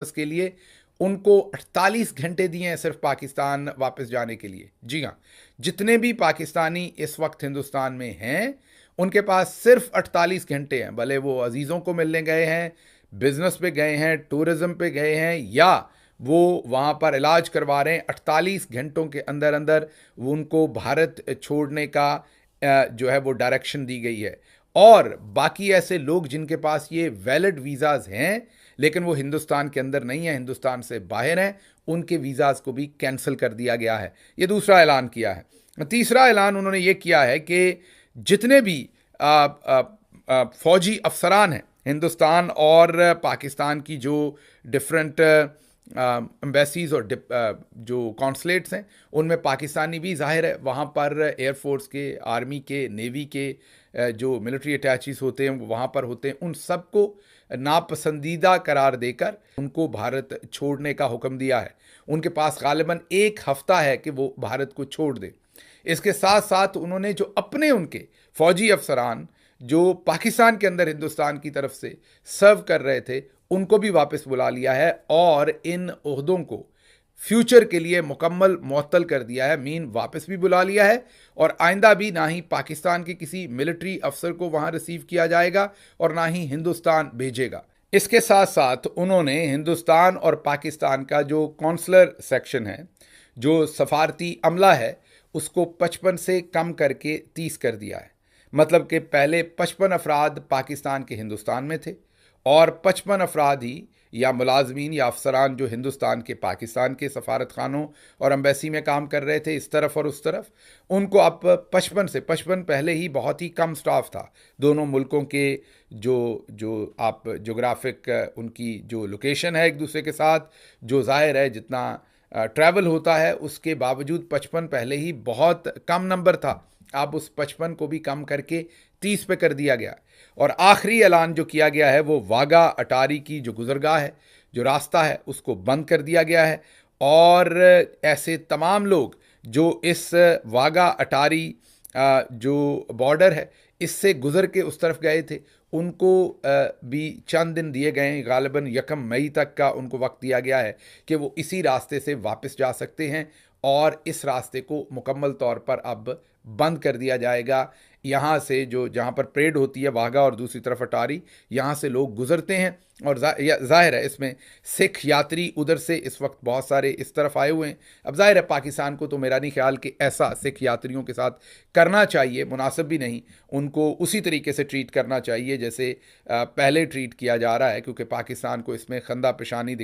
के लिए उनको 48 घंटे दिए हैं सिर्फ पाकिस्तान वापस जाने के लिए। जी हाँ, जितने भी पाकिस्तानी इस वक्त हिंदुस्तान में हैं उनके पास सिर्फ 48 घंटे हैं, भले वो अजीज़ों को मिलने गए हैं, बिजनेस पे गए हैं, टूरिज्म पे गए हैं, या वो वहाँ पर इलाज करवा रहे हैं। 48 घंटों के अंदर अंदर वो उनको भारत छोड़ने का जो है वो डायरेक्शन दी गई है। और बाकी ऐसे लोग जिनके पास ये वैलिड वीज़ाज हैं लेकिन वो हिंदुस्तान के अंदर नहीं है, हिंदुस्तान से बाहर हैं, उनके वीज़ाज को भी कैंसिल कर दिया गया है। ये दूसरा ऐलान किया है। तीसरा ऐलान उन्होंने ये किया है कि जितने भी फौजी अफसरान हैं हिंदुस्तान और पाकिस्तान की, जो डिफरेंट एम्बेसीज और जो कॉन्सुलेट्स हैं उनमें पाकिस्तानी भी ज़ाहिर है, वहाँ पर एयरफोर्स के, आर्मी के, नेवी के जो मिलिट्री अटैचीज होते हैं वो वहाँ पर होते हैं, उन सबको नापसंदीदा करार देकर उनको भारत छोड़ने का हुक्म दिया है। उनके पास गालिबन 1 हफ्ता है कि वो भारत को छोड़ दे। इसके साथ साथ उन्होंने जो अपने उनके फौजी अफसरान जो पाकिस्तान के अंदर हिंदुस्तान की तरफ से सर्व कर रहे थे उनको भी वापस बुला लिया है और इन ओहदों को फ्यूचर के लिए मुकम्मल मुअत्तल कर दिया है। मीन वापस भी बुला लिया है और आइंदा भी ना ही पाकिस्तान के किसी मिलिट्री अफसर को वहां रिसीव किया जाएगा और ना ही हिंदुस्तान भेजेगा। इसके साथ साथ उन्होंने हिंदुस्तान और पाकिस्तान का जो कौंसलर सेक्शन है, जो सफारती अमला है, उसको 55 से कम करके 30 कर दिया है। मतलब कि पहले 55 अफराद पाकिस्तान के हिंदुस्तान में थे और 55 अफराद ही या मुलाजमीन या अफसरान जो हिंदुस्तान के पाकिस्तान के सफारत खानों और एम्बेसी में काम कर रहे थे इस तरफ और उस तरफ, उनको अब 55 से 55, पहले ही बहुत ही कम स्टाफ था दोनों मुल्कों के, जो जो आप जोग्राफिक उनकी जो लोकेशन है एक दूसरे के साथ, जो ज़ाहिर है जितना ट्रैवल होता है उसके बावजूद 55 पहले ही बहुत कम नंबर था। अब उस 55 को भी कम करके 30 पे कर दिया गया। और आखिरी ऐलान जो किया गया है वो वाघा अटारी की जो गुजरगाह है, जो रास्ता है, उसको बंद कर दिया गया है। और ऐसे तमाम लोग जो इस वाघा अटारी जो बॉर्डर है इससे गुजर के उस तरफ गए थे उनको भी चंद दिन दिए गए हैं, गालिबन 1 मई तक का उनको वक्त दिया गया है कि वो इसी रास्ते से वापस जा सकते हैं और इस रास्ते को मुकम्मल तौर पर अब बंद कर दिया जाएगा। यहाँ से जो जहाँ पर परेड होती है वाघा और दूसरी तरफ अटारी, यहाँ से लोग गुजरते हैं और जाहिर है इसमें सिख यात्री उधर से इस वक्त बहुत सारे इस तरफ आए हुए हैं। अब जाहिर है पाकिस्तान को तो मेरा नहीं ख्याल कि ऐसा सिख यात्रियों के साथ करना चाहिए, मुनासिब भी नहीं। उनको उसी तरीके से ट्रीट करना चाहिए जैसे पहले ट्रीट किया जा रहा है, क्योंकि पाकिस्तान को इसमें खंदा पेशानी